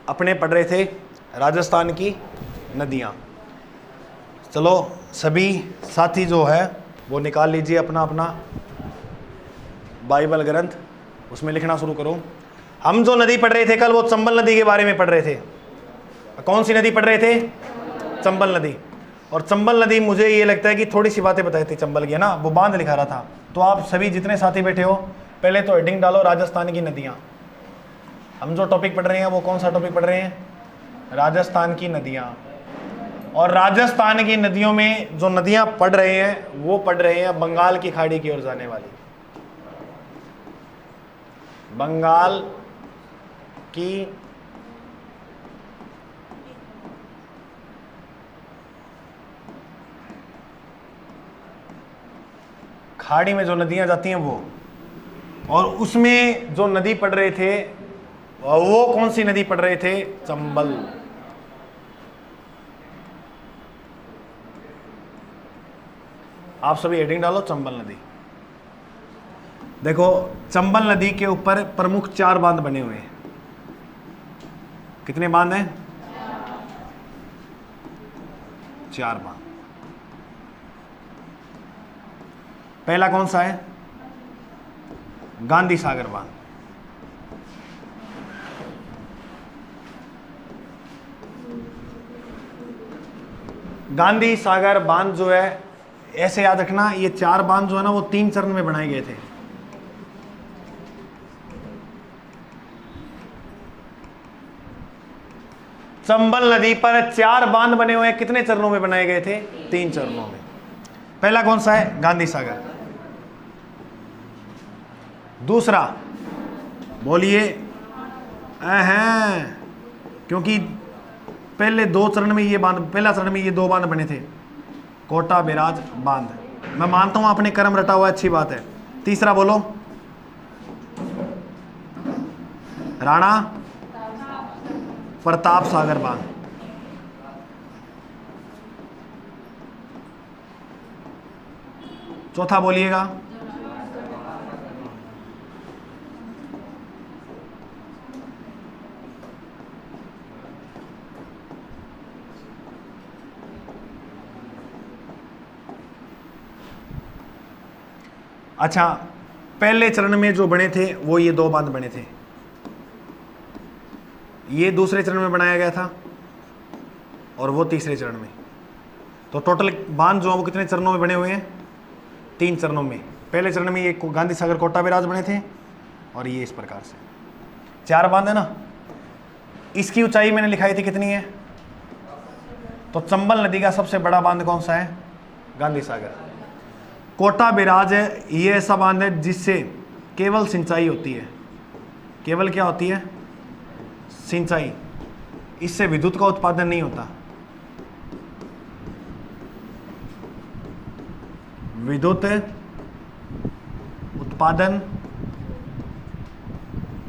अपने पढ़ रहे थे राजस्थान की नदियाँ। चलो सभी साथी जो है वो निकाल लीजिए अपना अपना बाइबल ग्रंथ, उसमें लिखना शुरू करो। हम जो नदी पढ़ रहे थे कल, वो चंबल नदी के बारे में पढ़ रहे थे। कौन सी नदी पढ़ रहे थे? चंबल नदी। और चंबल नदी मुझे ये लगता है कि थोड़ी सी बातें बताई थी चंबल की, है ना, वो बांध लिखा रहा था। तो आप सभी जितने साथी बैठे हो, पहले तो हेडिंग डालो राजस्थान की नदियाँ। हम जो टॉपिक पढ़ रहे हैं वो कौन सा टॉपिक पढ़ रहे हैं? राजस्थान की नदियाँ। और राजस्थान की नदियों में जो नदियाँ पढ़ रहे हैं वो पढ़ रहे हैं बंगाल की खाड़ी की ओर जाने वाली, बंगाल की खाड़ी में जो नदियां जाती हैं वो। और उसमें जो नदी पढ़ रहे थे वो कौन सी नदी पढ़ रहे थे? चंबल। आप सभी हेडिंग डालो चंबल नदी। देखो चंबल नदी के ऊपर प्रमुख 4 बांध बने हुए हैं। कितने बांध हैं? 4 बांध। पहला कौन सा है? गांधी सागर बांध। गांधी सागर बांध जो है, ऐसे याद रखना, ये 4 बांध जो है ना वो 3 चरण में बनाए गए थे। चंबल नदी पर 4 बांध बने हुए हैं। कितने चरणों में बनाए गए थे? 3 चरणों में। पहला कौन सा है? गांधी सागर। दूसरा बोलिए? क्योंकि पहले 2 चरण में ये बांध, पहला चरण में ये 2 बांध बने थे, कोटा बैराज बांध। मैं मानता हूं आपने कर्म रटा हुआ, अच्छी बात है। तीसरा बोलो? राणा प्रताप सागर बांध। चौथा बोलिएगा? अच्छा, पहले चरण में जो बने थे वो ये 2 बांध बने थे, ये दूसरे चरण में बनाया गया था और वो तीसरे चरण में। तो टोटल बांध जो है वो कितने चरणों में बने हुए हैं? 3 चरणों में। पहले चरण में ये गांधी सागर कोटा बैराज बने थे और ये इस प्रकार से 4 बांध है ना। इसकी ऊंचाई मैंने लिखाई थी कितनी है? तो चंबल नदी का सबसे बड़ा बांध कौन सा है? गांधी सागर। कोटा बैराज है, ये ऐसा बांध है जिससे केवल सिंचाई होती है। केवल क्या होती है? सिंचाई। इससे विद्युत का उत्पादन नहीं होता। विद्युत उत्पादन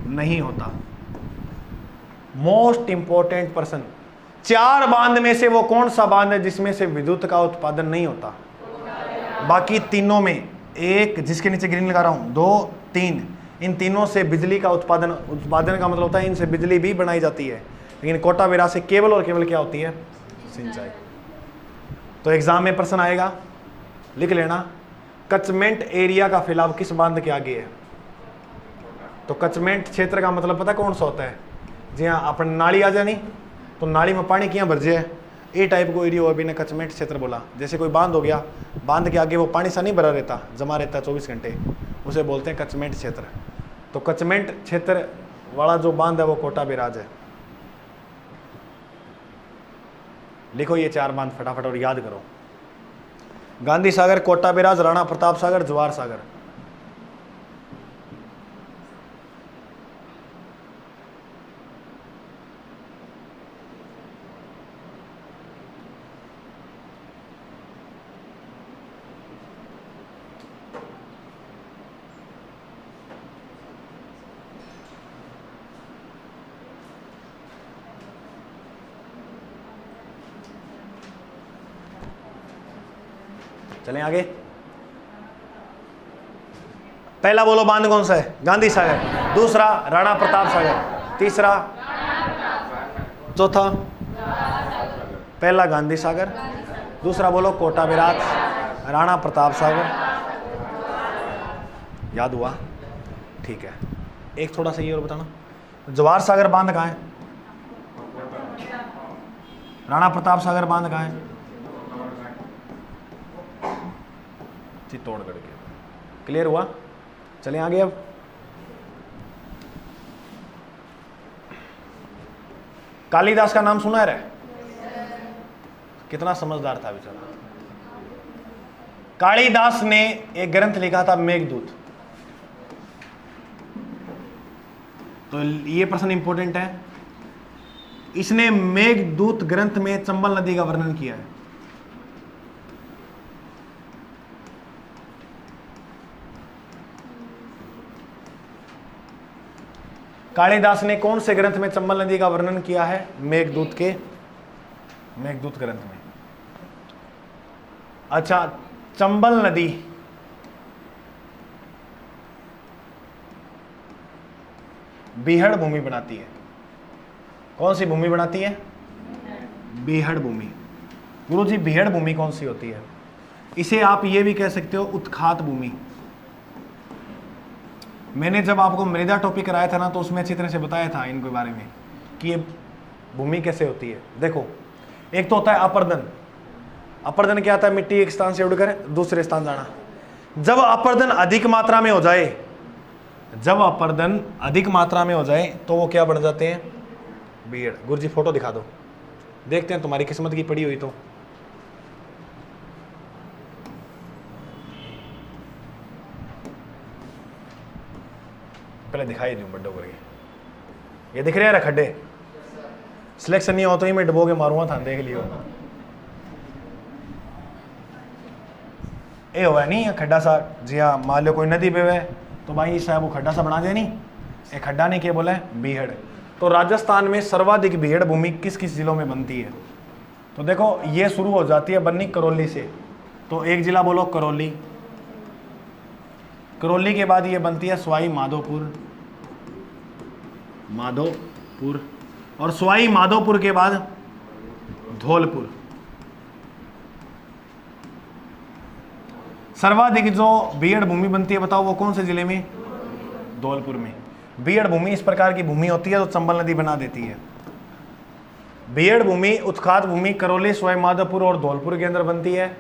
नहीं होता। मोस्ट इंपॉर्टेंट पर्सन, 4 बांध में से वो कौन सा बांध है जिसमें से विद्युत का उत्पादन नहीं होता? बाकी तीनों में, एक जिसके नीचे ग्रीन लगा रहा हूं, 2, 3, इन तीनों से बिजली का उत्पादन का मतलब होता है इनसे बिजली भी बनाई जाती है। लेकिन कोटा बैराज से केवल और केवल क्या होती है? सिंचाई। तो एग्जाम में प्रश्न आएगा, लिख लेना, कचमेंट एरिया का फैलाव किस बांध के आगे है? तो कचमेंट क्षेत्र का मतलब पता कौन सा होता है? जी हाँ, अपन नाली आ जाए नहीं तो नाली में पानी क्या भर जाए, ए टाइप को एरिया अभी ने कचमेंट क्षेत्र बोला। जैसे कोई बांध हो गया, बांध के आगे वो पानी सा नहीं भरा रहता, जमा रहता 24 घंटे, उसे बोलते हैं कचमेंट क्षेत्र। तो कचमेंट क्षेत्र वाला जो बांध है वो कोटा बैराज है। लिखो ये 4 बांध फटाफट और याद करो। गांधी सागर, कोटा बैराज, राणा प्रताप सागर, जवाहर सागर। चलें आगे। पहला बोलो बांध कौन सा है? गांधी सागर। दूसरा राणा प्रताप सागर। तीसरा चौथा, पहला गांधी सागर, दूसरा बोलो कोटा बैराज, राणा प्रताप सागर। याद हुआ? ठीक है। एक थोड़ा सा ये और बताना, जवाहर सागर बांध कहाँ है? राणा प्रताप सागर बांध कहाँ है? चित्तौड़गढ़ के। क्लियर हुआ? चलें आगे। अब कालिदास का नाम सुना है? कितना समझदार था बेचारा। कालिदास ने एक ग्रंथ लिखा था मेघदूत। तो ये प्रश्न इंपॉर्टेंट है। इसने मेघदूत ग्रंथ में चंबल नदी का वर्णन किया है। कालिदास ने कौन से ग्रंथ में चंबल नदी का वर्णन किया है? मेघदूत ग्रंथ में। अच्छा, चंबल नदी बीहड़ भूमि बनाती है। कौन सी भूमि बनाती है? बीहड़ भूमि। गुरुजी बीहड़ भूमि कौन सी होती है? इसे आप ये भी कह सकते हो उत्खात भूमि। मैंने जब आपको मृदा टॉपिक कराया था ना, तो उसमें अच्छी तरह से बताया था इनके बारे में कि ये भूमि कैसे होती है। देखो, एक तो होता है अपर्दन। अपर्दन क्या आता है? मिट्टी एक स्थान से उड़कर दूसरे स्थान जाना। जब अपर्दन अधिक मात्रा में हो जाए, तो वो क्या बन जाते हैं? बीहड़। गुरुजी फोटो दिखा दो, देखते हैं तुम्हारी किस्मत की पड़ी हुई तो। पहले दिखाई दूं बड्डो करके। ये दिख रहे हैं खड्डे? सिलेक्शन नहीं हो तो ही मैं डबो के मारूंगा था, देख लियो। ये हुआ नहीं खड्डा सा? जी हाँ, मान लो कोई नदी पे है तो भाई साहब वो खड्डा सा बना दिया नहीं। एक खड्डा नहीं, क्या बोला है? बीहड़। तो राजस्थान में सर्वाधिक बीहड़ भूमि किस किस जिलों में बनती है? तो देखो, ये शुरू हो जाती है बन्नी करौली से। तो एक जिला बोलो करौली। करौली के बाद ये बनती है सवाई माधोपुर, और सवाई माधोपुर के बाद धौलपुर। सर्वाधिक जो बीहड़ भूमि बनती है बताओ वो कौन से जिले में? धौलपुर में। बीहड़ भूमि इस प्रकार की भूमि होती है जो चंबल नदी बना देती है। बीहड़ भूमि, उत्खात भूमि करौली, सवाई माधोपुर और धौलपुर के अंदर बनती है।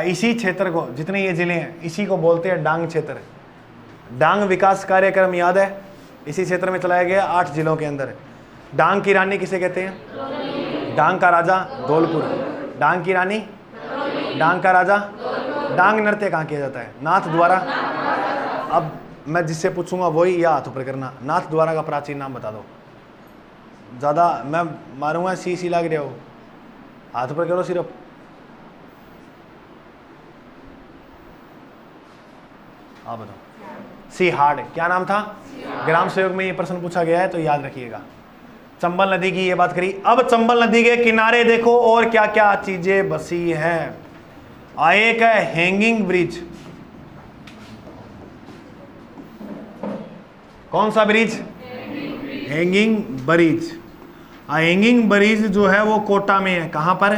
इसी क्षेत्र को, जितने ये जिले हैं, इसी को बोलते हैं डांग क्षेत्र। डांग विकास कार्यक्रम याद है? इसी क्षेत्र में चलाया गया 8 जिलों के अंदर। डांग की रानी किसे कहते हैं? डांग का राजा धौलपुर। डांग की रानी, डांग का राजा। डांग नृत्य कहाँ किया जाता है? नाथ द्वारा। अब मैं जिससे पूछूंगा वही या हाथ ऊपर करना। नाथ द्वारा का प्राचीन नाम बता दो। ज़्यादा मैं मारूंगा, सी लग रहे हो, हाथ ऊपर करो सिर्फ। आप बताओ। सी हार्ड क्या नाम था? ग्राम सेवक में ये प्रश्न पूछा गया है, तो याद रखिएगा। चंबल नदी की ये बात करी। अब चंबल नदी के किनारे देखो और क्या क्या चीजें बसी हैं। एक है हैंगिंग ब्रिज। कौन सा bridge? Hanging bridge. Hanging bridge जो है वो कोटा में है। कहां पर?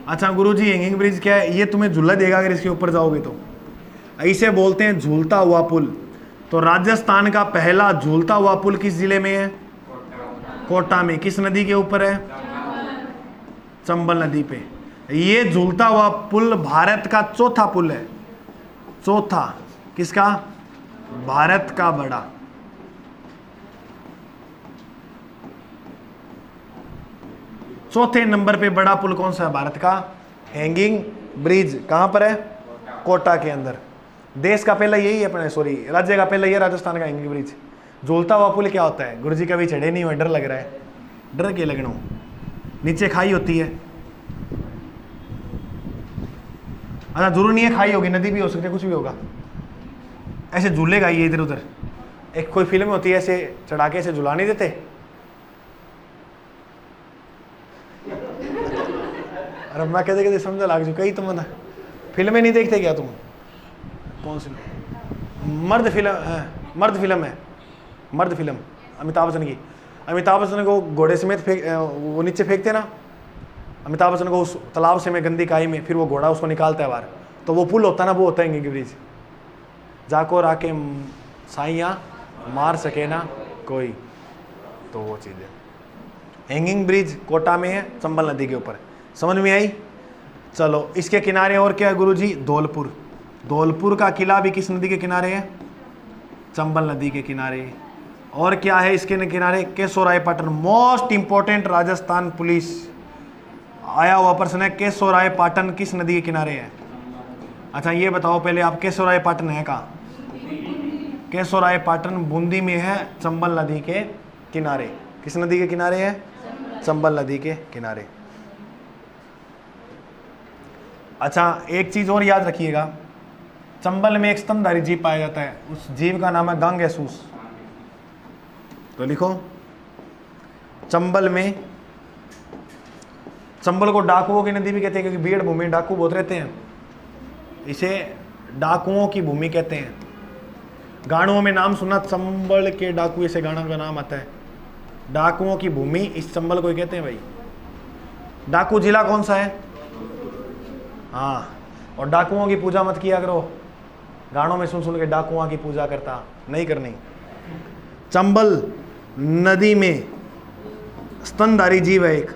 अच्छा गुरुजी, हैंगिंग ब्रिज क्या है? ये तुम्हें झूला देगा अगर इसके ऊपर जाओगे तो। इसे बोलते हैं झूलता हुआ पुल। तो राजस्थान का पहला झूलता हुआ पुल किस जिले में है? कोटा में। किस नदी के ऊपर है? चंबल नदी पे। ये झूलता हुआ पुल भारत का चौथा पुल है। चौथा किसका? भारत का बड़ा। चौथे नंबर पे बड़ा पुल कौन सा है भारत का? Hanging bridge. कहां पर है? कोटा के अंदर। देश का पहला यही है अपने, सॉरी राज्य का पहला ये राजस्थान का हैंगिंग ब्रिज। झूलता हुआ पुल क्या होता है? गुरुजी कभी चढ़े नहीं हुए, डर लग रहा है। डर के लगना, नीचे खाई होती है। अच्छा जरूर नहीं है खाई होगी, नदी भी हो सकती है, कुछ भी होगा। ऐसे झूलेगा ये इधर उधर। एक कोई फिल्म होती है ऐसे चढ़ा के ऐसे झुला नहीं देते। अरे मैं कहते कहते समझा लाग चुका ही। तुम फिल्में नहीं देखते क्या तुम? कौन सी? मर्द फिल्म है, मर्द फिल्म अमिताभ बच्चन की। अमिताभ बच्चन को घोड़े समेत फेंक वो नीचे फेंकते ना, अमिताभ बच्चन को उस तालाब से में गंदी काई में, फिर वो घोड़ा उसको निकालता है बाहर, तो वो पुल होता है ना, वो होता है हैंगिंग ब्रिज। जाको राके साइया मार सके ना कोई, तो वो चीज़ है। हैंगिंग ब्रिज कोटा में है, चंबल नदी के ऊपर। समझ में आई? चलो, इसके किनारे और क्या है गुरुजी? धौलपुर। धौलपुर का किला भी किस नदी के किनारे है? चंबल नदी के किनारे। और क्या है इसके किनारे? Keshoraipatan. Most important Rajasthan police आया हुआ प्रश्न है, केशोरायपाटन किस नदी के किनारे है? अच्छा ये बताओ पहले आप, केशोरायपाटन है कहाँ? केशोरायपाटन बूंदी में है, चंबल नदी के किनारे। किस नदी के किनारे है? चंबल नदी के किनारे। अच्छा एक चीज और याद रखिएगा, चंबल में एक स्तनधारी जीव पाया जाता है, उस जीव का नाम है गांगेसूस। तो लिखो, चंबल में, चंबल को डाकुओं की नदी भी कहते हैं क्योंकि बीड़ भूमि डाकू बहुत रहते हैं, इसे डाकुओं की भूमि कहते हैं। गानों में नाम सुना, चंबल के डाकू, ऐसे गानों का नाम आता है। डाकुओं की भूमि इस चंबल को ही कहते हैं भाई। डाकू जिला कौन सा है? हाँ, और डाकुओं की पूजा मत किया करो, गानों में सुन सुन के डाकुओं की पूजा करता नहीं करनी। चंबल नदी में स्तनधारी जीव है एक,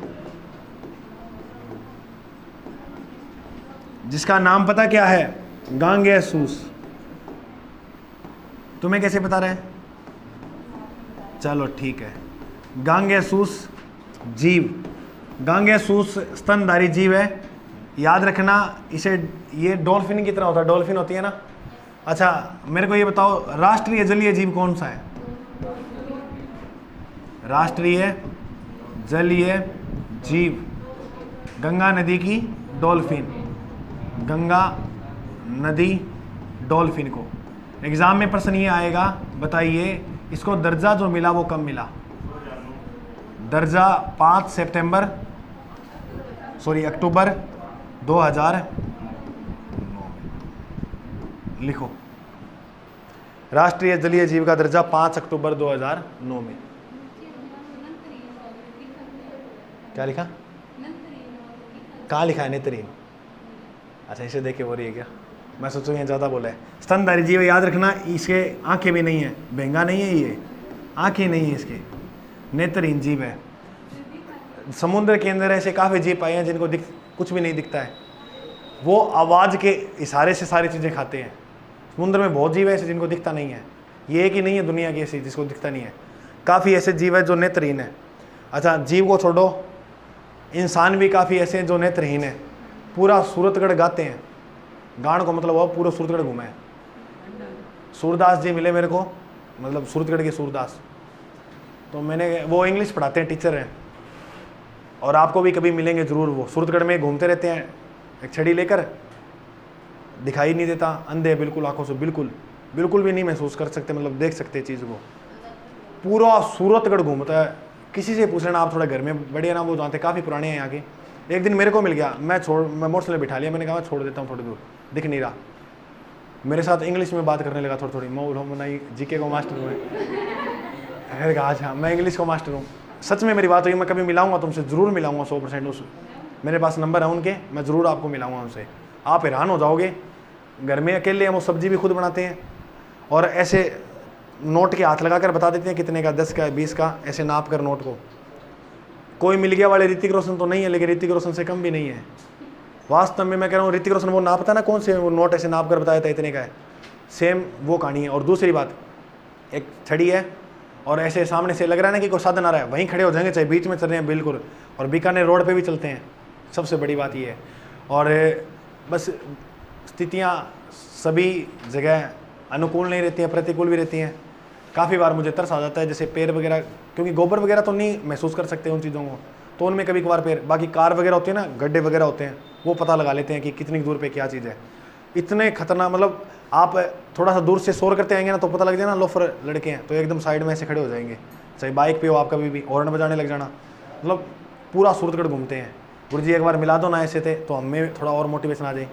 जिसका नाम पता क्या है? गांगेसूस। तुम्हें कैसे बता रहे हैं? चलो ठीक है, गांगेसूस जीव, गांगेसूस स्तनधारी जीव है। याद रखना इसे, ये डॉल्फिन की तरह होता है, डॉल्फिन होती है ना। अच्छा मेरे को ये बताओ, राष्ट्रीय जलीय जीव कौन सा है? राष्ट्रीय जलीय जीव गंगा नदी की डॉल्फिन, गंगा नदी डॉल्फिन को। एग्जाम में प्रश्न ये आएगा, बताइए इसको दर्जा जो मिला वो कब मिला? दर्जा 5 सितंबर, सॉरी अक्टूबर 2009। लिखो, राष्ट्रीय जलीय जीव का दर्जा 5 अक्टूबर 2009 में। क्या लिखा? कहाँ लिखा है? नेत्रीन। अच्छा इसे देख के हो रही है क्या? मैं सोचूं ये ज़्यादा बोला है। स्तनधारी जीव याद रखना, इसके आंखें भी नहीं है, बेंगा नहीं है, ये आंखें नहीं है इसके, नेत्रहीन जीव है। समुद्र के अंदर ऐसे काफ़ी जीव पाए हैं जिनको कुछ भी नहीं दिखता है, वो आवाज़ के इशारे से सारी चीज़ें खाते हैं। समुद्र में बहुत जीव है ऐसे जिनको दिखता नहीं है, ये एक ही नहीं है दुनिया की ऐसी जिसको दिखता नहीं है, काफ़ी ऐसे जीव है जो नेत्रहीन है। अच्छा जीव को छोड़ो, इंसान भी काफ़ी ऐसे हैं जो नेत्रहीन है, पूरा सूरतगढ़ गाते हैं। गान को मतलब वो पूरा सूरतगढ़ घूमे हैं। सूरदास जी मिले मेरे को, मतलब सूरतगढ़ के सूरदास, तो मैंने, वो इंग्लिश पढ़ाते हैं, टीचर हैं, और आपको भी कभी मिलेंगे ज़रूर। वो सूरतगढ़ में घूमते रहते हैं एक छड़ी लेकर, दिखाई नहीं देता, अंधे बिल्कुल, आंखों से बिल्कुल बिल्कुल भी नहीं महसूस कर सकते, मतलब देख सकते चीज़ को। पूरा सूरतगढ़ घूमता है, किसी से पूछ लेना आप, थोड़ा घर में बड़े ना वो जानते, काफ़ी पुराने हैं यहाँ के। एक दिन मेरे को मिल गया, मैं मोटरसाइकिल बिठा लिया, मैंने कहा मैं छोड़ देता हूँ थोड़ी दूर, दिख नहीं रहा। मेरे साथ इंग्लिश में बात करने लगा थोड़ी थोड़ी। मैं जीके को मास्टर हूँ, मैंने कहा अच्छा मैं इंग्लिश को मास्टर हूँ। सच में मेरी बात हुई, मैं कभी मिलाऊंगा तुमसे, ज़रूर मिलाऊंगा 100%। उस मेरे पास नंबर है उनके, मैं ज़रूर आपको मिलाऊंगा उनसे, आप हैरान हो जाओगे। घर में अकेले हैं, वो सब्जी भी खुद बनाते हैं, और ऐसे नोट के हाथ लगा कर बता देते हैं कितने का, 10 का 20 का, ऐसे नाप कर नोट को। कोई मिल गया वाले ऋतिक रोशन तो नहीं है, लेकिन ऋतिक रोशन से कम भी नहीं है वास्तव में। मैं कह रहा हूँ ऋतिक रोशन वो नापता ना, कौन से वो नोट ऐसे नाप कर बताया था इतने का है, सेम वो कहानी है। और दूसरी बात, एक छड़ी है और ऐसे सामने से लग रहा है ना कि कोई साधन आ रहा है, वहीं खड़े हो जाएंगे, चाहे बीच में चल रहे हैं बिल्कुल, और बीकानेर रोड पे भी चलते हैं। सबसे बड़ी बात ये है। और बस स्थितियाँ सभी जगह अनुकूल नहीं रहती हैं, प्रतिकूल भी रहती हैं। काफ़ी बार मुझे तरस आ जाता है, जैसे पैर वगैरह, क्योंकि गोबर वगैरह तो नहीं महसूस कर सकते उन चीज़ों को, तो उनमें कभी कभार पैर, बाकी कार वगैरह होती है ना, गड्ढे वगैरह होते हैं, वो पता लगा लेते हैं कि कितनी दूर पे क्या चीज़ है। इतने खतरनाक, मतलब आप थोड़ा सा दूर से शोर करते आएंगे ना तो पता लग जाए ना लोफर लड़के हैं, तो एकदम साइड में ऐसे खड़े हो जाएंगे, चाहे बाइक पे हो आप, कभी भी हॉर्न बजाने लग जाना, मतलब पूरा सूरतगढ़ घूमते हैं। गुरुजी एक बार मिला दो ना ऐसे थे, तो हमें थोड़ा और मोटिवेशन आ जाए।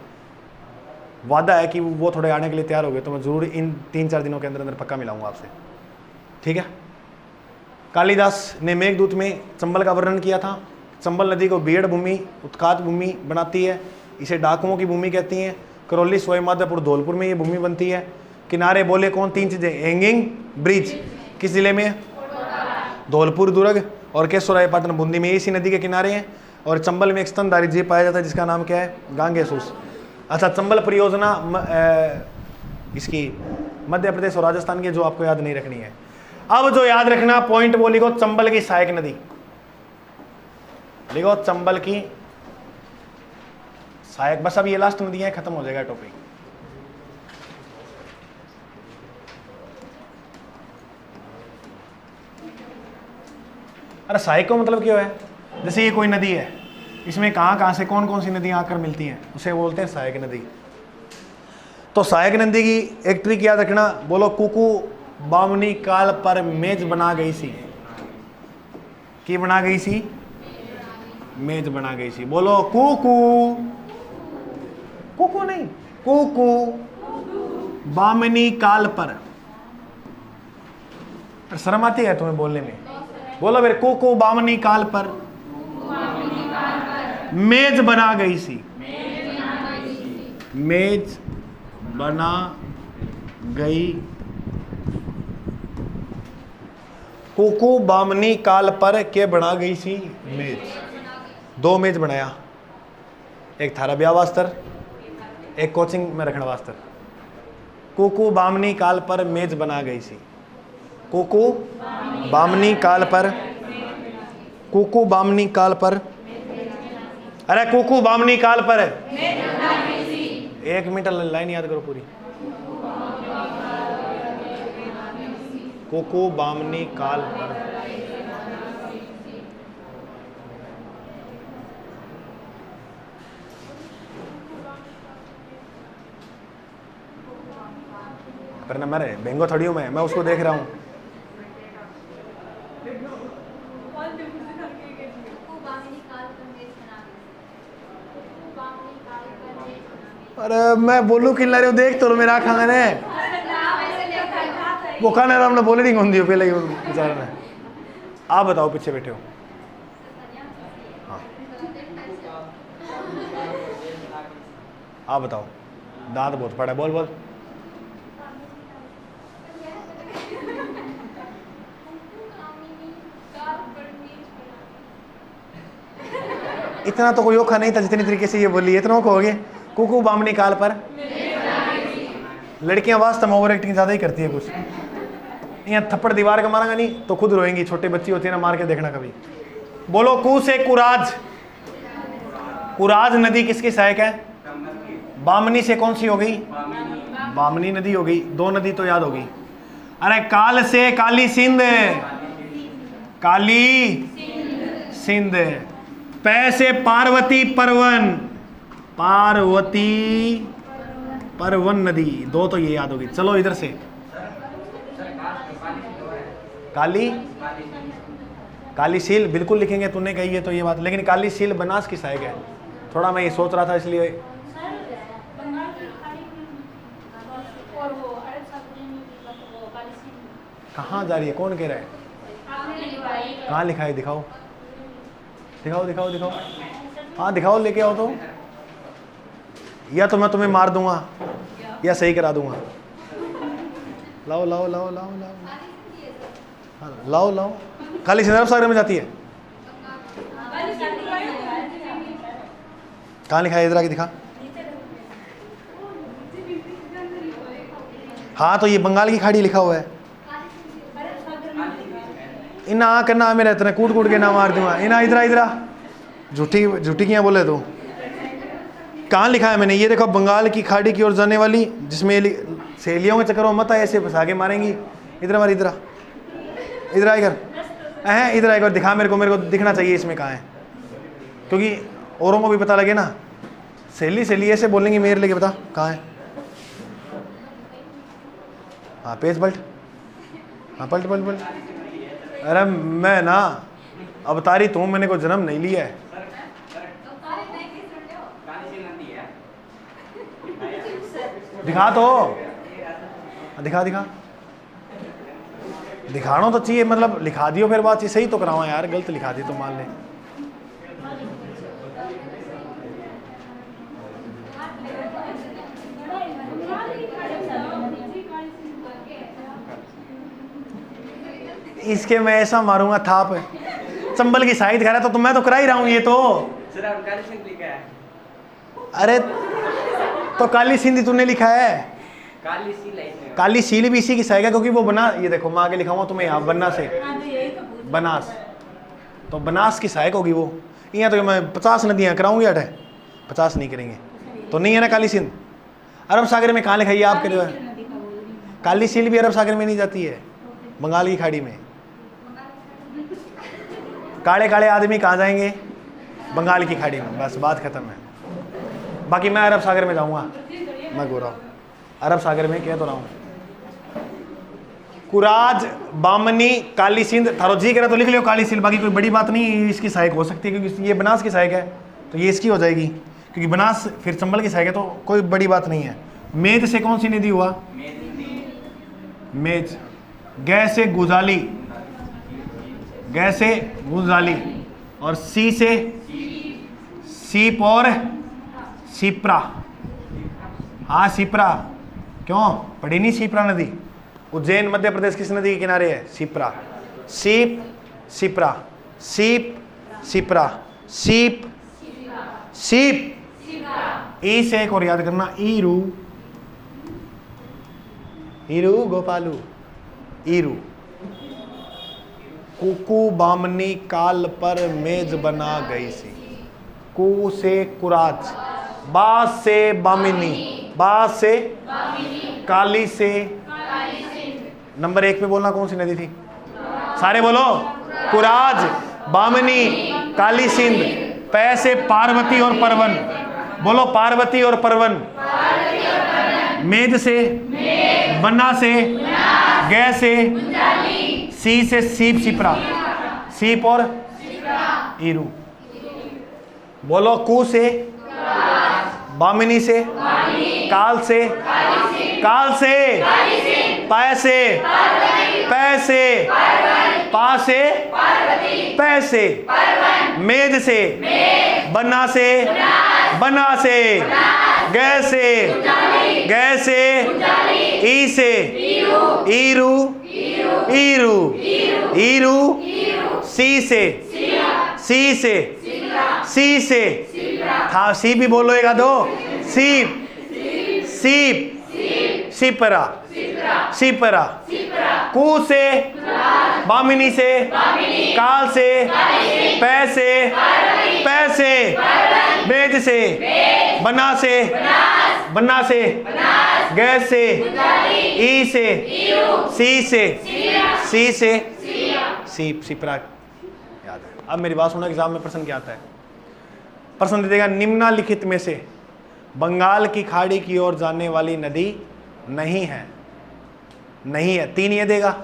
वादा है कि वो थोड़े आने के लिए तैयार हो गए, तो मैं ज़रूर इन 3-4 दिनों के अंदर अंदर पक्का मिलाऊंगा आपसे, ठीक है। कालिदास ने मेघदूत में चंबल का वर्णन किया था। चंबल नदी को बीड़ भूमि, उत्खात भूमि बनाती है, इसे डाकुओं की भूमि कहती हैं। करौली, सोय माधोपुर, धौलपुर में ये भूमि बनती है। किनारे बोले कौन? 3 चीजें। हैंगिंग ब्रिज किस जिले में? धौलपुर, दुर्ग और केशवरायपाटन बूंदी में इसी नदी के किनारे हैं। और चंबल में एक स्तनधारी जीव पाया जाता है जिसका नाम क्या है? गांगेसूस। अच्छा, चंबल परियोजना इसकी मध्य प्रदेश और राजस्थान की, जो आपको याद नहीं रखनी है। अब जो याद रखना पॉइंट वो लिखो, चंबल की सहायक नदी लिखो, चंबल की सहायक। बस अब ये लास्ट नदी है, खत्म हो जाएगा टॉपिक। अरे सहायक का मतलब क्या है? जैसे ये कोई नदी है, इसमें कहां कहां से कौन कौन सी नदियां आकर मिलती हैं, उसे बोलते हैं सहायक नदी। तो सहायक नदी की एक ट्रिक याद रखना, बोलो कुकू बामनी काल पर मेज बना गई सी। की बना गई सी? मेज बना गई सी। बोलो कुकू, कुकू नहीं, कुकू बामनी काल पर। शर्म आती है तुम्हें बोलने में? बोलो फिर, कुकू बामनी काल पर मेज बना गई सी। मेज बना गई, कुकू बामनी काल पर के बना गई सी मेज। 2 मेज बनाया, एक थारा ब्याह वास्तर, एक कोचिंग में रखने वास्तर। कुकू बामनी काल पर मेज बना गई सी। कुकू बामनी काल पर, कुकू बामनी काल पर, अरे कुकू बामनी काल पर। 1 मिनट लाइन याद करो पूरी। कुकू बामनी काल पर, पर ना मेरे बेंगो थोड़ी हूं मैं उसको देख रहा हूं। अरे मैं बोलूं कि ला देख तो मेरा आँखा मैंने वो खाने हमने बोले नहीं कौन दियो पहले बेचारा ने। आप बताओ, पीछे बैठे हो। हाँ आप बताओ, दांत बहुत पड़ा है, बोल बोल। इतना तो कोई औखा नहीं था जितनी तरीके से ये बोली, इतना कहोगे कुकू बामनी काल पर। लड़कियां वास्तव में ओवर एक्टिंग ज्यादा ही करती है कुछ। यहाँ थप्पड़ दीवार का मारांगा नहीं तो खुद रोएंगी, छोटी बच्ची होती है ना, मार के देखना कभी। बोलो कू से कुराज। कुराज नदी किसकी सहायक है? बामनी से कौन सी हो गई? बामनी नदी हो गई। 2 नदी तो याद होगी। अरे काल से काली सिंध, काली सिंध। पै से पार्वती परवन, पार्वती परवन नदी। 2 तो ये याद होगी। चलो इधर से, काली, काली सील बिल्कुल लिखेंगे, तूने कही है तो ये बात। लेकिन काली सील बनास की सहायक है। थोड़ा मैं ये सोच रहा था इसलिए। कहाँ जा रही है? कौन कह रहा है? कहाँ लिखा है? दिखाओ दिखाओ दिखाओ दिखाओ। हाँ दिखाओ, लेके आओ तो। या तो मैं तुम्हें मार दूंगा या सही करा दूंगा। लाओ लाओ लाओ लाओ लाओ, हाँ लाओ लाओ। काली सिंध अरब सागर में जाती है। कहाँ लिखा है? इधर आके दिखा। हाँ तो ये बंगाल की खाड़ी लिखा हुआ है। इना करना मेरे इतने कूट कूट के ना मार दूंगा। इना इधर इधर झूठी झूठी क्या बोले तो। कहाँ लिखा है मैंने? ये देखो, बंगाल की खाड़ी की ओर जाने वाली, जिसमें सहेलियों के चक्कर में मत आए, ऐसे फंसा के मारेंगी। इधर हमारी इधर इधर आएगा, इधर आएगा, दिखा मेरे को दिखना चाहिए इसमें कहाँ है, क्योंकि औरों को भी पता लगे ना। सहेली सहेली ऐसे बोलेंगे मेरे लेके, बता कहाँ है। हाँ पेज पलट, हाँ पलट पलट पलट। अरे मैं ना अवतारी तू, मैंने कोई जन्म नहीं लिया है। दिखा तो, दिखा दिखा। दिखाना तो चाहिए, मतलब लिखा दियो फिर बात, सही तो कराओ यार, गलत लिखा दी तो मान ले। इसके मैं ऐसा मारूंगा थाप, चंबल की साइड कह रहा तो मैं तो करा ही रहा हूं ये तो। अरे तो काली सिंधी तूने लिखा है, काली सील भी इसी की सहायक है, क्योंकि वो बना, ये देखो मैं आगे लिखा हुआ तुम्हें यहाँ बन्ना से बनास, तो बनास की सहायक होगी वो। यहाँ तो मैं 50 नदियाँ कराऊंगी, 50 नहीं करेंगे तो नहीं है ना काली सिंध। अरब सागर में कहाँ लिखाई है आपके लिए? काली सील भी अरब सागर में नहीं जाती है, बंगाल की खाड़ी में। काले काले आदमी कहाँ जाएंगे? बंगाल की खाड़ी में, बस बात खत्म है। बाकी मैं अरब सागर में जाऊंगा, मैं गोरा हूँ, अरब सागर में कह तो रहा हूँ। कुराज, बामनी, काली सिंध, थारो जी करा तो लिख लियो काली सिंध, बाकी कोई बड़ी बात नहीं, इसकी सहायक हो सकती है क्योंकि ये बनास की सहायक है तो ये इसकी हो जाएगी, क्योंकि बनास फिर चंबल की सहायक है तो कोई बड़ी बात नहीं है। मेद से कौन सी नदी हुआ? मेज। गै से गुजाली, गै से गुजाली, और सी से सीप और सिप्रा। हाँ सिप्रा, क्यों पड़ी नहीं सिप्रा नदी? उज्जैन मध्य प्रदेश किस नदी के किनारे है? सिप्रा। सीप, सिप्रा, सीप, सिप्रा, सीप, सीप। ई से एक और याद करना, ईरू, ईरू गोपालू, ईरू। कुकू बामनी काल पर मेज बना गई सी। कु से कुराज, बा से बामिनी, बा से काली से। नंबर 1 पे बोलना कौन सी नदी थी? सारे बोलो। कुराज, बामिनी, काली सिंध। पै से पार्वती और परवन, बोलो पार्वती और परवन। मेद से, बन्ना से, गै से, सी से सीप, सिपरा, सीप और ईरू। बोलो कु से, बामिनी से, काल से, काल से, पै से, पै से, पा से, पै से, मेद से, बन्ना से, बना से, गै से, गै से, ई से, ईरू, ईरू, ईरू, सी से, सी से, सी से, हाँ सी भी बोलो एक आधो। सीप, सीप, सिपरा, सिपरा। कु से, बामिनी से, काल से, पै से, पै से, मेद से, बना से, बन्ना से, गै से, ई से, सी से, सी से, सीप, सिपरा। याद है। अब मेरी बात सुनो, एग्जाम में प्रश्न क्या आता है? प्रश्न दे देगा निम्नलिखित में से बंगाल की खाड़ी की ओर जाने वाली नदी नहीं है, नहीं है। 3 ये देगा,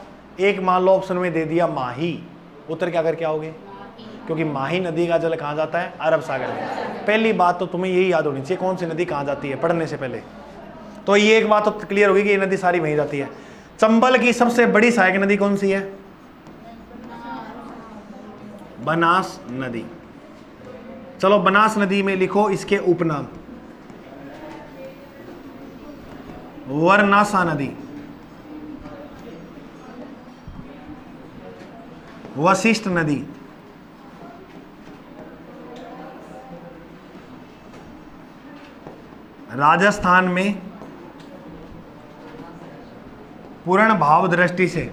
एक मान लो ऑप्शन में दे दिया माही, उत्तर क्या करके आओगे? क्योंकि माही नदी का जल कहाँ जाता है? अरब सागर में। पहली बात तो तुम्हें यही याद होनी चाहिए कौन सी नदी कहाँ जाती है पढ़ने से पहले, तो ये एक बात तो क्लियर होगी कि ये नदी सारी वहीं जाती है। चंबल की सबसे बड़ी सहायक नदी कौन सी है? बनास नदी। चलो बनास नदी में लिखो इसके उपनाम। वरनासा नदी, वशिष्ठ नदी, राजस्थान में पूर्ण भाव दृष्टि से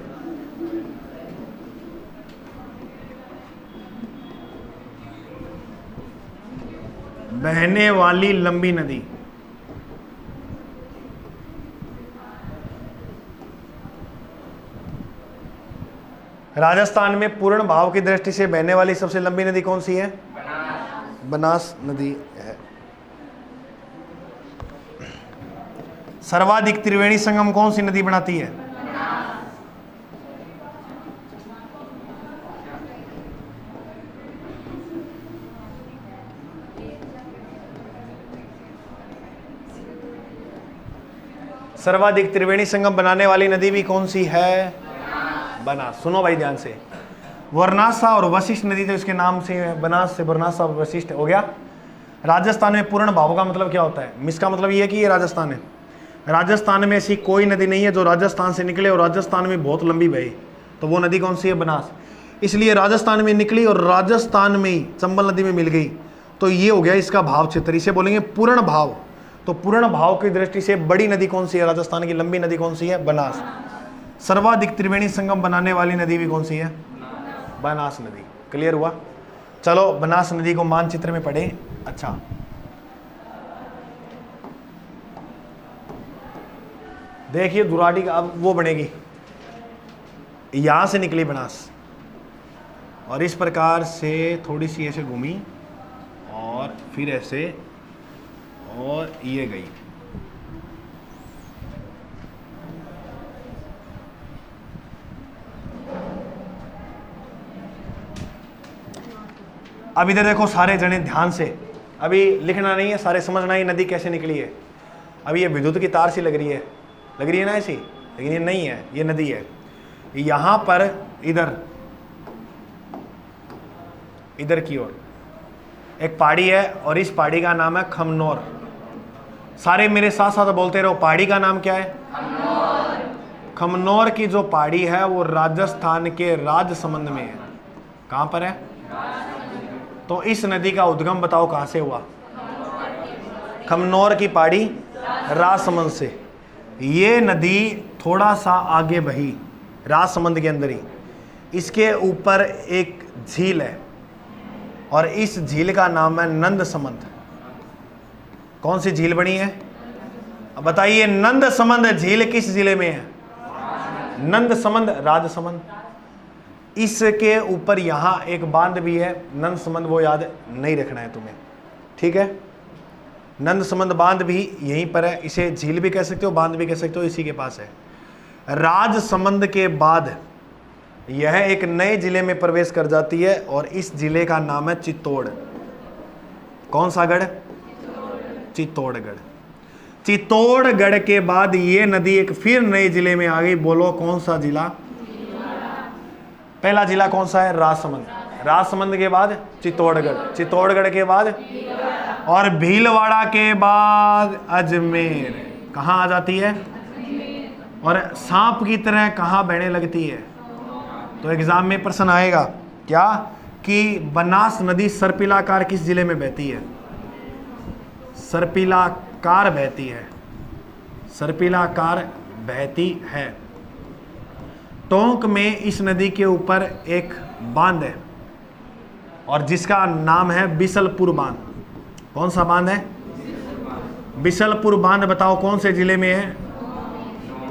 बहने वाली लंबी नदी, राजस्थान में पूर्ण भाव की दृष्टि से बहने वाली सबसे लंबी नदी कौन सी है? बनास नदी है। सर्वाधिक त्रिवेणी संगम कौन सी नदी बनाती है? सर्वाधिक त्रिवेणी संगम बनाने वाली नदी भी कौन सी है? बनास। सुनो भाई ध्यान से, वर्णासा और वशिष्ठ नदी तो इसके नाम से है, बनास से वर्णासा और वशिष्ठ हो गया। राजस्थान में पूर्ण भाव का मतलब क्या होता है? मिस का मतलब ये है कि ये राजस्थान है। राजस्थान में ऐसी कोई नदी नहीं है जो राजस्थान से निकले और राजस्थान में बहुत लंबी बहे, तो वो नदी कौन सी है? बनास। इसलिए राजस्थान में निकली और राजस्थान में ही चंबल नदी में मिल गई, तो ये हो गया इसका भाव क्षेत्र, इसे बोलेंगे पूर्ण भाव। तो पूर्ण भाव की दृष्टि से बड़ी नदी कौन सी है? राजस्थान की लंबी नदी कौन सी है? बनास। सर्वाधिक त्रिवेणी संगम बनाने वाली नदी भी कौन सी है? बनास नदी। क्लियर हुआ? चलो बनास नदी को मानचित्र में पढ़े। अच्छा, देखिए दुराड़ी का अब वो बनेगी, यहां से निकली बनास और इस प्रकार से थोड़ी सी ऐसे घूमी और फिर ऐसे और ये गई। अब इधर देखो सारे जने ध्यान से, अभी लिखना नहीं है, सारे समझना ही नदी कैसे निकली है। अभी ये विद्युत की तार सी लग रही है ना ऐसी, लेकिन ये नहीं है, ये नदी है। यहां पर इधर की ओर एक पहाड़ी है और इस पहाड़ी का नाम है खमनोर। सारे मेरे साथ साथ बोलते रहो, पहाड़ी का नाम क्या है? खमनोर की जो पहाड़ी है वो राजस्थान के राजसमंद में है। कहां पर है? तो इस नदी का उद्गम बताओ कहां से हुआ? खमनोर की पहाड़ी, राजसमंद से। ये नदी थोड़ा सा आगे बही राजसमंद के अंदर ही, इसके ऊपर एक झील है और इस झील का नाम है नंदसमंद। कौन सी झील बनी है? अब बताइए, नंदसमंद झील किस जिले में है? नंदसमंद, राजसमंद। इसके ऊपर यहां एक बांध भी है, नंदसमंद, वो याद नहीं रखना है तुम्हें, ठीक है? नंदसमंद बांध भी यहीं पर है, इसे झील भी कह सकते हो, बांध भी कह सकते हो, इसी के पास है। राजसमंद के बाद यह एक नए जिले में प्रवेश कर जाती है और इस जिले का नाम है चित्तौड़। कौन सा गढ़? चित्तौड़गढ़। चित्तौड़गढ़ के बाद ये नदी एक फिर नए जिले में आ गई। बोलो कौन सा जिला? पहला जिला कौन सा है? राजसमंद। राजसमंद के बाद चित्तौड़गढ़, चित्तौड़गढ़ के बाद और भीलवाड़ा के बाद अजमेर। कहाँ आ जाती है? और सांप की तरह कहाँ बहने लगती है? तो एग्जाम में प्रश्न आएगा क्या कि बनास नदी सर्पिलाकार किस जिले में बहती है? सर्पिलाकार बहती है, सर्पिलाकार बहती है। टोंक में इस नदी के ऊपर एक बांध है और जिसका नाम है बिसलपुर बांध। कौन सा बांध है? बिसलपुर बांध। बताओ कौन से जिले में है?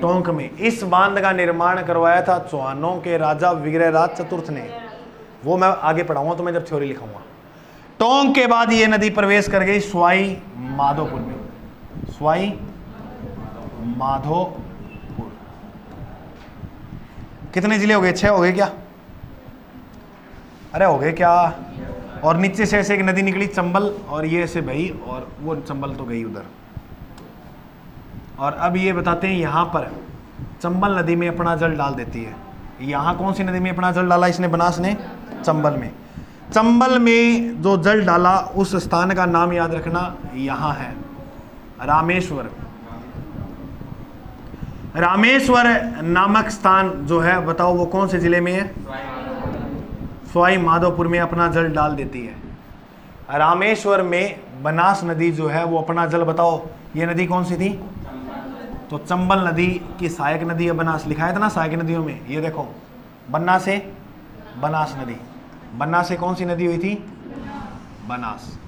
टोंक में। इस बांध का निर्माण करवाया था चौहानों के राजा विग्रहराज चतुर्थ ने। वो मैं आगे पढ़ाऊंगा तुम्हें जब थ्योरी लिखाऊंगा। टोंक के बाद ये नदी प्रवेश कर गई सवाई माधोपुर में। सवाई माधोपुर। कितने जिले हो गए? 6 हो गए क्या? अरे हो गए क्या? और नीचे से ऐसे एक नदी निकली चंबल और ये ऐसे बही और वो चंबल तो गई उधर। और अब ये बताते हैं यहाँ पर चंबल नदी में अपना जल डाल देती है। यहाँ कौन सी नदी में अपना जल डाला इसने? बनास ने चंबल में। चंबल में जो जल डाला उस स्थान का नाम याद रखना, यहाँ है रामेश्वर। रामेश्वर नामक स्थान जो है बताओ वो कौन से जिले में है? सवाई माधोपुर में अपना जल डाल देती है। रामेश्वर में बनास नदी जो है वो अपना जल, बताओ ये नदी कौन सी थी? तो चंबल नदी की सहायक नदी है बनास। लिखा है था ना सहायक नदियों में, ये देखो बन्ना से बनास नदी। बन्ना से कौन सी नदी हुई थी? बनास।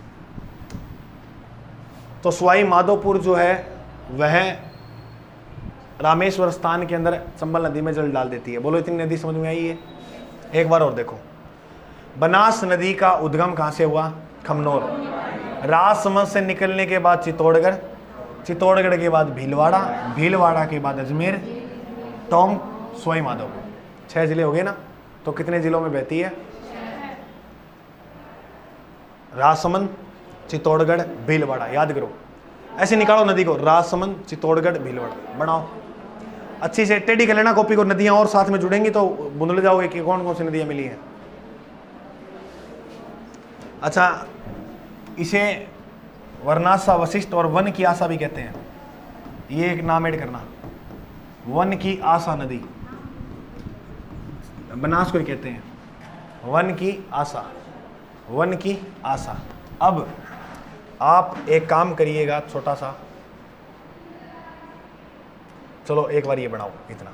तो सवाई माधोपुर जो है वह रामेश्वर स्थान के अंदर चंबल नदी में जल डाल देती है। बोलो इतनी नदी समझ में आई है? एक बार और देखो, बनास नदी का उद्गम कहाँ से हुआ? खमनोर। राजसमंद से निकलने के बाद चित्तौड़गढ़, चित्तौड़गढ़ के बाद भीलवाड़ा, भीलवाड़ा के बाद अजमेर, टोंक, सवाई माधोपुर। 6 जिले हो गए ना? तो कितने जिलों में बहती है? राजसमंद, चित्तौड़गढ़, भीलवाड़ा। याद करो, ऐसे निकालो नदी को, राजसमंद, चित्तौड़गढ़, भीलवाड़ा बनाओ। अच्छी से टेढ़ी कर लेना कॉपी को, नदियां और साथ में जुड़ेंगी तो बुंदले जाओगे कि कौन कौन सी नदियां मिली हैं। अच्छा, इसे वर्णासा, वशिष्ठ और वन की आशा भी कहते हैं। ये एक नाम ऐड करना, वन की आशा नदी, बनास को कहते हैं वन की आशा, वन की आशा। अब आप एक काम करिएगा छोटा सा, चलो एक बार ये बनाओ इतना।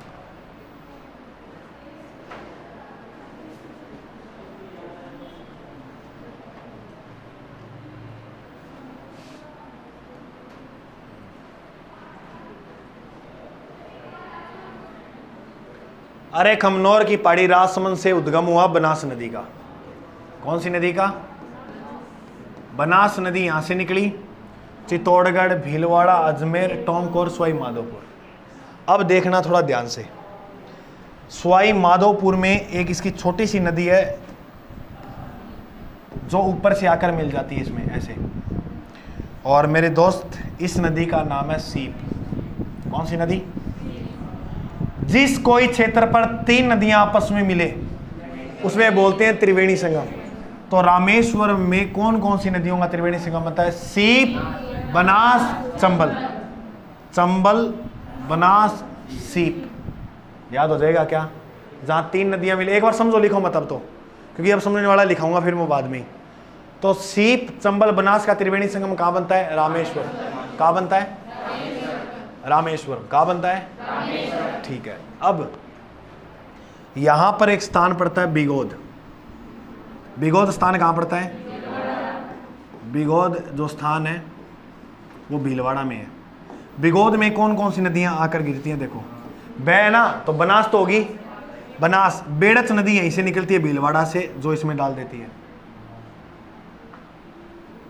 अरे खमनौर की पहाड़ी राजसमंद से उद्गम हुआ बनास नदी का। कौन सी नदी का? बनास नदी यहां से निकली, चित्तौड़गढ़, भीलवाड़ा, अजमेर, टोंक और सवाई माधोपुर। अब देखना थोड़ा ध्यान से, सवाई माधोपुर में एक इसकी छोटी सी नदी है जो ऊपर से आकर मिल जाती है इसमें ऐसे, और मेरे दोस्त इस नदी का नाम है सीप। कौन सी नदी? जिस कोई क्षेत्र पर 3 नदियां आपस में मिले उसमें बोलते हैं त्रिवेणी संगम। तो रामेश्वरम में कौन कौन सी नदियों का त्रिवेणी संगम बनता है? सीप, बनास, चंबल। चंबल, बनास, सीप। याद हो जाएगा क्या? जहां 3 नदियां मिले, एक बार समझो, लिखो मत अब तो, क्योंकि अब समझने वाला लिखाऊंगा फिर मैं बाद में। तो सीप, चंबल, बनास का त्रिवेणी संगम कहां बनता है? रामेश्वर। कहां बनता है? रामेश्वर। कहां बनता है? ठीक है। अब यहां पर एक स्थान पड़ता है बिगोद। बिगोद स्थान कहां पड़ता है? बिगोद जो स्थान है वो भीलवाड़ा में है। बिगोद में कौन कौन सी नदियां आकर गिरती हैं? देखो, बै ना, तो बनास तो होगी, बनास। बेड़च नदी यहीं से निकलती है भीलवाड़ा से, जो इसमें डाल देती है,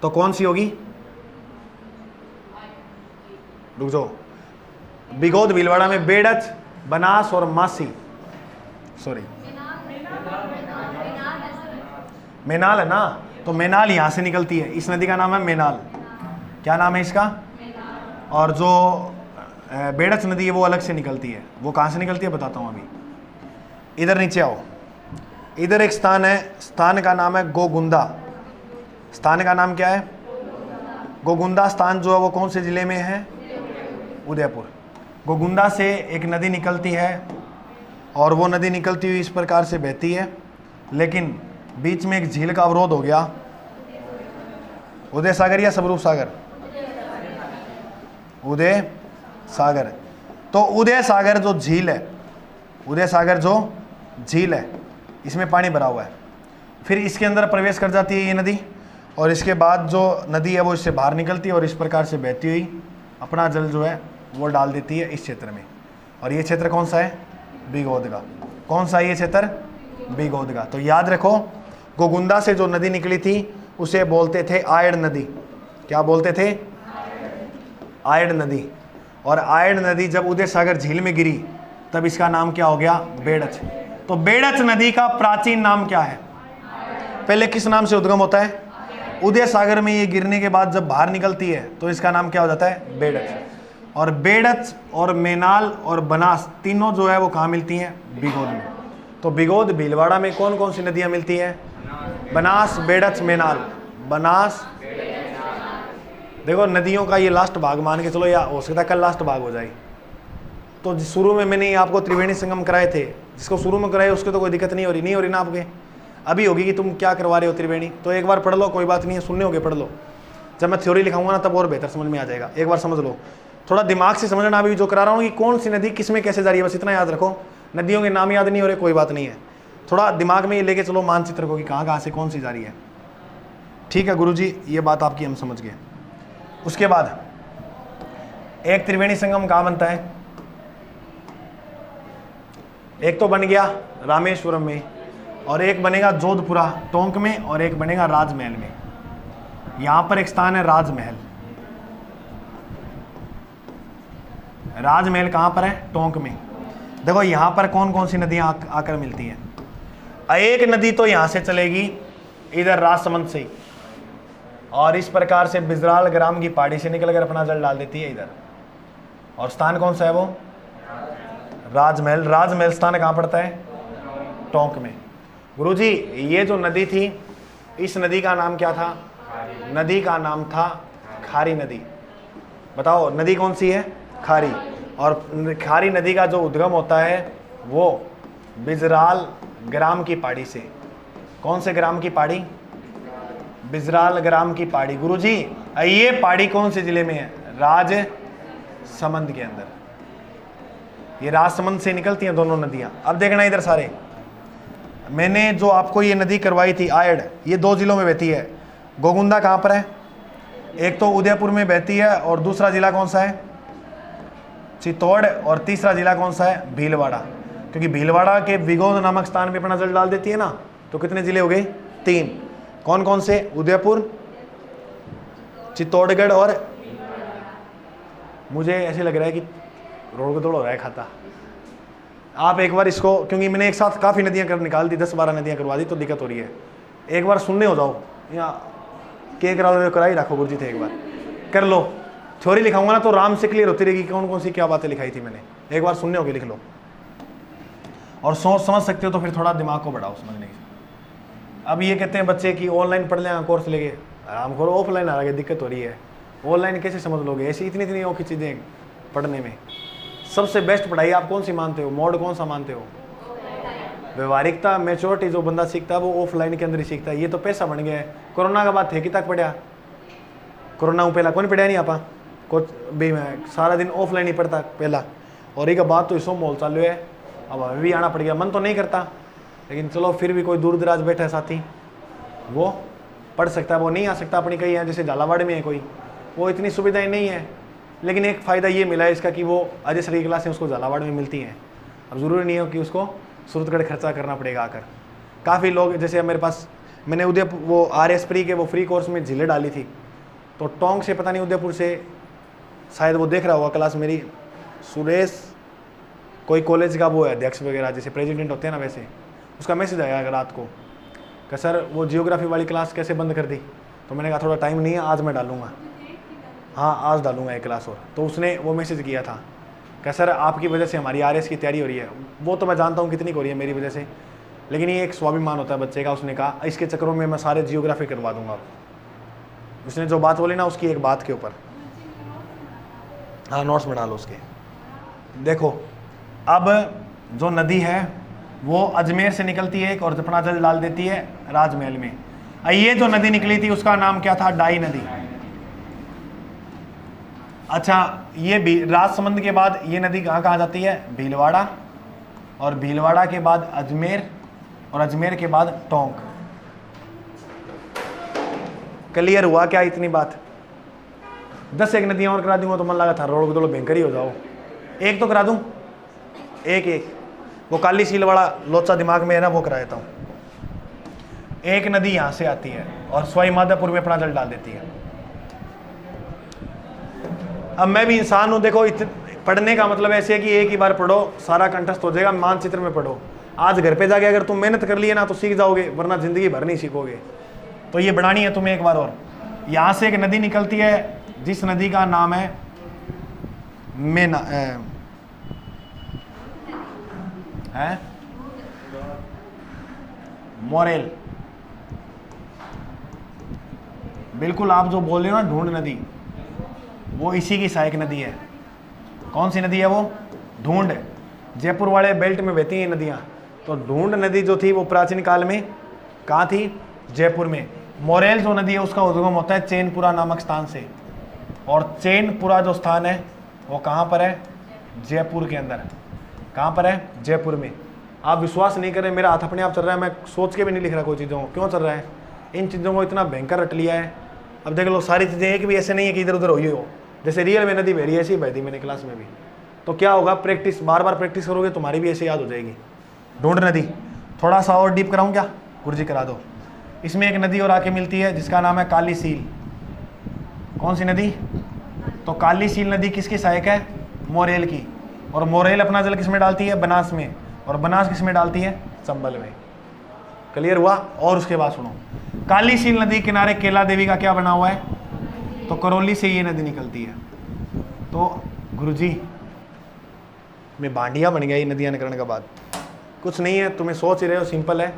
तो कौन सी होगी? रुक जाओ, बिगोद भीलवाड़ा में बेड़च, बनास और मासी, सॉरी मेनाल है ना, तो मेनाल यहां से निकलती है। इस नदी का नाम है मेनाल। क्या नाम है इसका? और जो बेड़च नदी है वो अलग से निकलती है। वो कहां से निकलती है बताता हूं अभी। इधर नीचे आओ, इधर एक स्थान है, स्थान का नाम है गोगुंदा। स्थान का नाम क्या है? गोगुंदा स्थान जो है वो कौन से जिले में है? उदयपुर। गोगुंदा से एक नदी निकलती है, और वो नदी निकलती हुई इस प्रकार से बहती है, लेकिन बीच में एक झील का अवरोध हो गया। उदय सागर या स्वरूप सागर? उदय सागर। तो उदय सागर जो झील है, उदय सागर जो झील है, इसमें पानी भरा हुआ है, फिर इसके अंदर प्रवेश कर जाती है ये नदी, और इसके बाद जो नदी है वो इससे बाहर निकलती है और इस प्रकार से बहती हुई अपना जल जो है वो डाल देती है इस क्षेत्र में। और ये क्षेत्र कौन सा है? बिगोद का। कौन सा ये क्षेत्र? बिगोद का। तो याद रखो, गोगुंदा से जो नदी निकली थी उसे बोलते थे आयड़ नदी। क्या बोलते थे? आयड़ नदी। और आयड़ नदी जब उदय सागर झील में गिरी तब इसका नाम क्या हो गया? बेड़च। तो बेड़च नदी का प्राचीन नाम क्या है? पहले किस नाम से उद्गम होता है? उदय सागर में ये गिरने के बाद जब बाहर निकलती है तो इसका नाम क्या हो जाता है? बेड़च। और बेड़च और मेनाल और बनास तीनों जो है वो कहाँ मिलती हैं? बिगोद में। तो बिगोद भीलवाड़ा में कौन कौन सी नदियाँ मिलती हैं? बनास, बेड़च, मेनाल। बनास, देखो नदियों का ये लास्ट भाग मान के चलो, या हो सकता है कल लास्ट भाग हो जाए। तो शुरू में मैंने आपको त्रिवेणी संगम कराए थे, जिसको शुरू में कराए उसको तो कोई दिक्कत नहीं हो रही ना आपके? अभी होगी कि तुम क्या करवा रहे हो त्रिवेणी, तो एक बार पढ़ लो, कोई बात नहीं है, सुनने होगे पढ़ लो। जब मैं थ्योरी लिखाऊंगा ना तब और बेहतर समझ में आ जाएगा। एक बार समझ लो, थोड़ा दिमाग से समझना अभी जो करा रहा हूँ कि कौन सी नदी किस में कैसे जा रही है, बस इतना याद रखो। नदियों के नाम याद नहीं हो रहे, कोई बात नहीं है, थोड़ा दिमाग में ये लेके चलो मानचित्र को कि कहाँ कहाँ से कौन सी जा रही है। ठीक है गुरुजी, ये बात आपकी हम समझ गए। उसके बाद एक त्रिवेणी संगम कहाँ बनता है? एक तो बन गया रामेश्वरम में, और एक बनेगा जोधपुरा टोंक में, और एक बनेगा राजमहल में। यहां पर एक स्थान है राजमहल। राजमहल कहां पर है? टोंक में। देखो यहां पर कौन कौन सी नदियां आकर मिलती हैं? एक नदी तो यहां से चलेगी इधर राजसमंद से, और इस प्रकार से बिजराल ग्राम की पहाड़ी से निकलकर अपना जल डाल देती है इधर। और स्थान कौन सा है वो? राजमहल। राजमहल स्थान कहाँ पड़ता है? टोंक में। गुरुजी ये जो नदी थी, इस नदी का नाम क्या था? नदी का नाम था खारी नदी। बताओ नदी कौन सी है? खारी। और खारी नदी का जो उद्गम होता है वो बिजराल ग्राम की पहाड़ी से। कौन से ग्राम की पहाड़ी? बिजराल ग्राम की पहाड़ी। गुरुजी ये पहाड़ी कौन से जिले में है? राजसमंद के अंदर। ये राजसमंद से निकलती हैं दोनों नदियां। अब देखना इधर सारे, मैंने जो आपको ये नदी करवाई थी आयड, ये 2 जिलों में बहती है। गोगुंदा कहाँ पर है? एक तो उदयपुर में बहती है और दूसरा जिला कौन सा है? चित्तौड़। और तीसरा जिला कौन सा है? भीलवाड़ा। क्योंकि भीलवाड़ा के विगोद नामक स्थान पे अपना जल डाल देती है ना, तो कितने जिले हो गए? 3। कौन कौन से? उदयपुर, चित्तौड़गढ़ और मुझे ऐसे लग रहा है कि रोड दौड़ हो रहा है खाता। आप एक बार इसको, क्योंकि मैंने एक साथ काफ़ी नदियाँ कर निकाल दी, 10-12 नदियाँ करवा दी, तो दिक्कत हो रही है। एक बार सुनने हो जाओ, या के करा ही रखो गुरुजी थे, एक बार कर लो। थ्योरी लिखाऊंगा ना तो राम से क्लियर होती रहेगी कौन कौन सी क्या बातें लिखाई थी मैंने। एक बार सुनने होगी, लिख लो और सोच समझ सकते हो तो फिर थोड़ा दिमाग को बढ़ाओ समझने की। अब ये कहते हैं बच्चे कि ऑनलाइन पढ़ लें कोर्स लेके, आराम करो, ऑफलाइन आ रहा दिक्कत हो रही है। ऑनलाइन कैसे समझ लोगे? ऐसी इतनी इतनी औखी चीज़ें पढ़ने में। सबसे बेस्ट पढ़ाई आप कौन सी मानते हो? मोड कौन सा मानते हो? व्यवहारिकता, मैच्योरिटी जो बंदा सीखता है वो ऑफलाइन के अंदर ही सीखता है। ये तो पैसा बन गया है। कोरोना का बाद थे कि तक पढ़िया, कोरोना पहला कौन पढ़िया नहीं आपा कुछ भी, मैं सारा दिन ऑफलाइन ही पढ़ता पहला। और एक बात तो इसो मोल चालू है, अब हमें भी आना पड़ गया। मन तो नहीं करता, लेकिन चलो फिर भी कोई दूर दराज बैठा है साथी, वो पढ़ सकता है, वो नहीं आ सकता। अपनी कहीं है जैसे झालावाड़ में है कोई, वो इतनी सुविधाएं नहीं है। लेकिन एक फ़ायदा ये मिला है इसका कि वो अजय सर की क्लासें उसको झालावाड़ में मिलती हैं। अब ज़रूरी नहीं हो कि उसको सूरतगढ़ खर्चा करना पड़ेगा आकर। काफ़ी लोग जैसे मेरे पास, मैंने उदयपुर वो RS प्री के वो फ्री कोर्स में जिले डाली थी, तो टोंक से पता नहीं उदयपुर से शायद वो देख रहा होगा क्लास मेरी, सुरेश कोई कॉलेज का वो है अध्यक्ष वगैरह, जैसे प्रेसिडेंट होते हैं ना वैसे, उसका मैसेज आया रात को कि सर वो जियोग्राफी वाली क्लास कैसे बंद कर दी। तो मैंने कहा थोड़ा टाइम नहीं है, आज मैं डालूंगा। हाँ आज डालूंगा एक क्लास और। तो उसने वो मैसेज किया था कि सर आपकी वजह से हमारी RS की तैयारी हो रही है। वो तो मैं जानता हूँ कितनी हो रही है मेरी वजह से, लेकिन ये एक स्वाभिमान होता है बच्चे का। उसने कहा इसके चक्करों में मैं सारे जियोग्राफी करवा दूंगा। उसने जो बात बोली ना उसकी एक बात के ऊपर, हाँ नोट्स बना लो उसके। देखो अब जो नदी है वो अजमेर से निकलती है एक और अपना जल डाल देती है राजमहल में। ये जो नदी निकली थी उसका नाम क्या था? डाई नदी। अच्छा ये भी राजसमंद के बाद ये नदी कहाँ कहाँ जाती है? भीलवाड़ा, और भीलवाड़ा के बाद अजमेर, और अजमेर के बाद टोंक। क्लियर हुआ क्या इतनी बात? 10 एक नदियां और करा दूंगा तो मन लगा था रोड को भयंकर ही हो जाओ। एक तो करा दूं, एक वो काली सील वाला लोचा दिमाग में है ना, वो करा देता हूँ। एक नदी यहाँ से आती है और सवाई माधोपुर में अपना जल डाल देती है। अब मैं भी इंसान हूँ, देखो पढ़ने का मतलब ऐसे है कि एक ही बार पढ़ो सारा कंठस्थ हो जाएगा, मानचित्र में पढ़ो। आज घर पे जाके अगर तुम मेहनत कर लिए ना तो सीख जाओगे, वरना जिंदगी भर नहीं सीखोगे। तो ये बढ़ानी है तुम्हें एक बार और। यहाँ से एक नदी निकलती है जिस नदी का नाम है मेना है मोरेल। बिल्कुल आप जो बोल रहे हो ना ढूंढ नदी, वो इसी की सहायक नदी है। कौन सी नदी है वो? ढूंढ। जयपुर वाले बेल्ट में बहती हैं नदियाँ। तो ढूंढ नदी जो थी वो प्राचीन काल में कहाँ थी? जयपुर में। मोरेल जो नदी है उसका उद्गम होता है चैनपुरा नामक स्थान से, और चैनपुरा जो स्थान है वो कहाँ पर है? जयपुर के अंदर। कहाँ पर है? जयपुर में। आप विश्वास नहीं करें, मेरा हाथ अपने आप चल रहा है, मैं सोच के भी नहीं लिख रहा कोई चीज़ों को। क्यों चल रहा है? इन चीज़ों को इतना भयंकर रट लिया है। अब देख लो सारी चीज़ें एक भी ऐसे नहीं है कि इधर उधर हुई हो। जैसे रियल में नदी बह रही है ऐसी बह दी मैंने क्लास में भी। तो क्या होगा? प्रैक्टिस, बार बार प्रैक्टिस करोगे तुम्हारी भी ऐसे याद हो जाएगी। ढूंढ नदी थोड़ा सा और डीप कराऊँ क्या? गुरुजी करा दो। इसमें एक नदी और आके मिलती है जिसका नाम है काली सील। कौन सी नदी? तो काली सील नदी किसकी सहायक है? मोरेल की। और मोरेल अपना जल किस में डालती है? बनास में। और बनास किस में डालती है? चंबल में। क्लियर हुआ? और उसके बाद सुनो, काली सील नदी किनारे केला देवी का क्या बना हुआ है? तो करौली से ये नदी निकलती है। तो गुरुजी में बांडिया बन गया ये नदियाँ निकलने के बाद। कुछ नहीं है, तुम्हें सोच ही रहे हो, सिंपल है।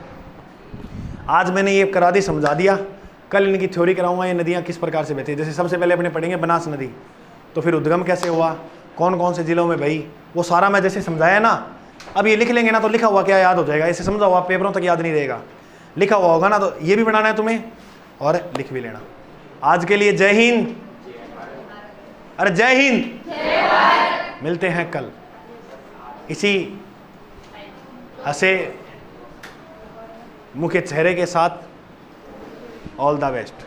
आज मैंने ये करा दी, समझा दिया, कल इनकी थ्योरी कराऊंगा ये नदियाँ किस प्रकार से बहती है। जैसे सबसे पहले अपने पढ़ेंगे बनास नदी, तो फिर उद्गम कैसे हुआ, कौन कौन से जिलों में बही, वो सारा मैं जैसे समझाया ना। अब ये लिख लेंगे ना तो लिखा हुआ क्या याद हो जाएगा, ऐसे समझा हुआ पेपरों तक याद नहीं रहेगा। लिखा हुआ होगा ना तो ये भी बनाना है तुम्हें और लिख भी लेना। आज के लिए जय हिंद, अरे जय हिंद। मिलते हैं कल इसी हंसे मुख्य चेहरे के साथ। All the best.